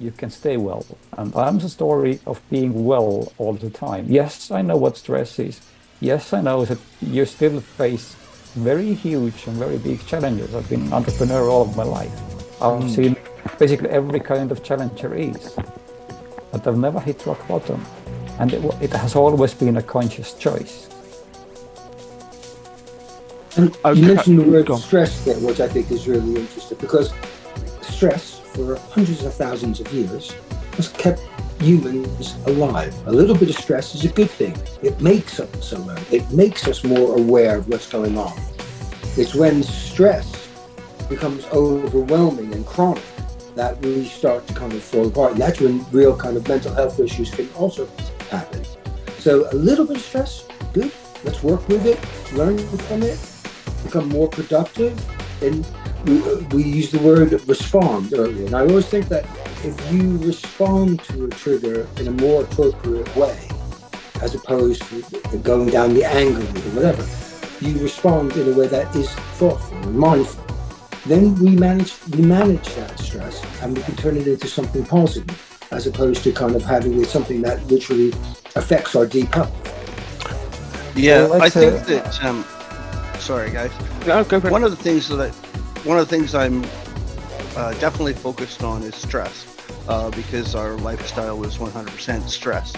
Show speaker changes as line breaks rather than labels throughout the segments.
you can stay well. And I'm the story of being well all the time. Yes, I know what stress is. Yes, I know that you still face very huge and very big challenges. I've been entrepreneur all of my life. I've seen basically every kind of challenge there is, but I've never hit rock bottom. And it has always been a conscious choice.
And you mentioned the word stress there, which I think is really interesting, because stress for hundreds of thousands of years has kept humans alive. A little bit of stress is a good thing. It makes us alert. It makes us more aware of what's going on. It's when stress becomes overwhelming and chronic that we start to kind of fall apart. And that's when real kind of mental health issues can also happen. So a little bit of stress, good. Let's work with it, learn from it, become more productive. And we used the word respond earlier. And I always think that if you respond to a trigger in a more appropriate way, as opposed to going down the anger route or whatever, you respond in a way that is thoughtful and mindful. Then we manage that stress and we can turn it into something positive, as opposed to kind of having it something that literally affects our deep health.
Yeah, well, I think that. Sorry, guys.
No, go for it.
One of the things I'm definitely focused on is stress, because our lifestyle is 100% stress.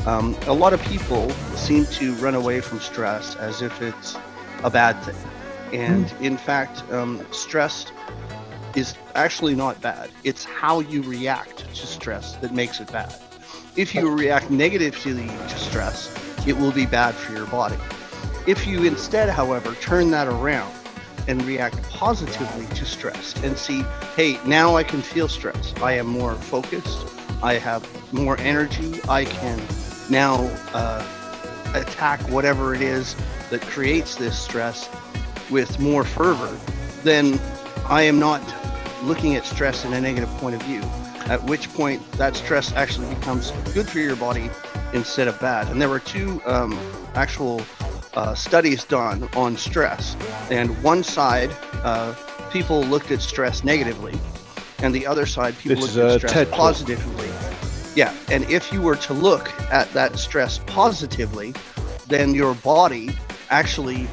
A lot of people seem to run away from stress as if it's a bad thing. And in fact, stress is actually not bad. It's how you react to stress that makes it bad. If you react negatively to stress, it will be bad for your body. If you instead, however, turn that around and react positively to stress and see, hey, now I can feel stress. I am more focused. I have more energy. I can now attack whatever it is that creates this stress with more fervor, then I am not looking at stress in a negative point of view, at which point that stress actually becomes good for your body instead of bad. And there were two actual studies done on stress, and one side people looked at stress negatively, and the other side people looked at stress positively. Yeah, and if you were to look at that stress positively, then your body actually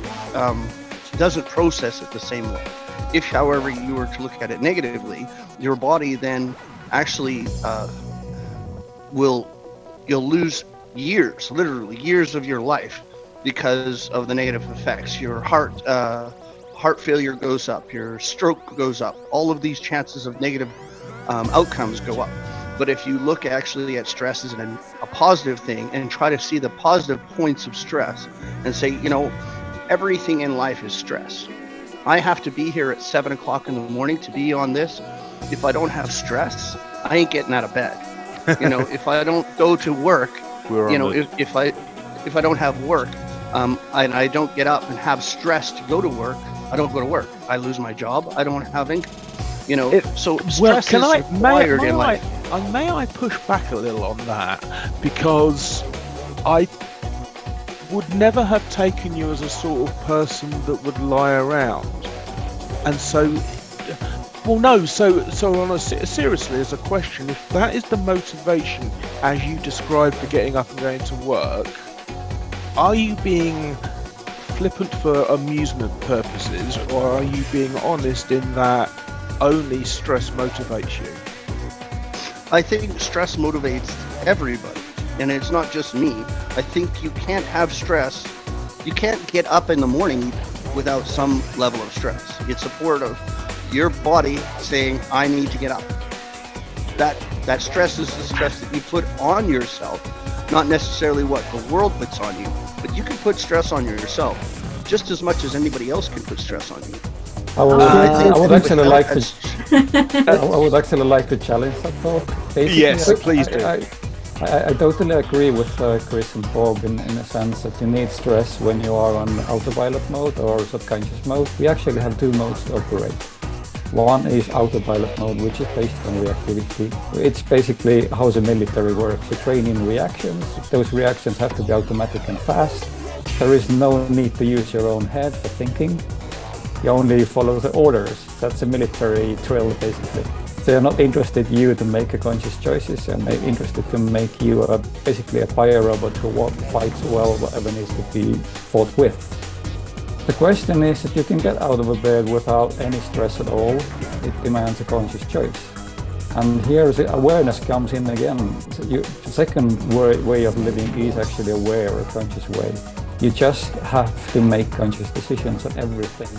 doesn't process it the same way. If, however, you were to look at it negatively, your body then actually you'll lose years, literally years of your life because of the negative effects. Your heart failure goes up, your stroke goes up, all of these chances of negative outcomes go up. But if you look actually at stress as a positive thing and try to see the positive points of stress and say, you know, everything in life is stress. I have to be here at 7 o'clock in the morning to be on this. If I don't have stress, I ain't getting out of bed. You know, if I don't go to work, you know, if I don't have work, and I don't get up and have stress to go to work, I don't go to work. I lose my job. I don't have income. You know, so stress is required in life.
May I push back a little on that? Because I would never have taken you as a sort of person that would lie around. And so, well, no, so on seriously, as a question, if that is the motivation as you described for getting up and going to work, are you being flippant for amusement purposes, or are you being honest in that only stress motivates you?
I think stress motivates everybody, and it's not just me. I think you can't have stress. You can't get up in the morning without some level of stress. It's a part of your body saying, I need to get up. That stress is the stress that you put on yourself, not necessarily what the world puts on you, but you can put stress on yourself just as much as anybody else can put stress on you.
I would actually like to challenge that thought. Basically,
yes, please do.
I totally agree with Chris and Bob in a sense that you need stress when you are on autopilot mode or subconscious mode. We actually have two modes to operate. One is autopilot mode, which is based on reactivity. It's basically how the military works. You train in reactions. Those reactions have to be automatic and fast. There is no need to use your own head for thinking. You only follow the orders. That's a military drill, basically. They're not interested you to make a conscious choices, and they're interested to make you basically a fire robot who fights well whatever needs to be fought with. The question is that you can get out of a bed without any stress at all. It demands a conscious choice. And here the awareness comes in again. So the second way of living is actually aware, a conscious way. You just have to make conscious decisions on everything.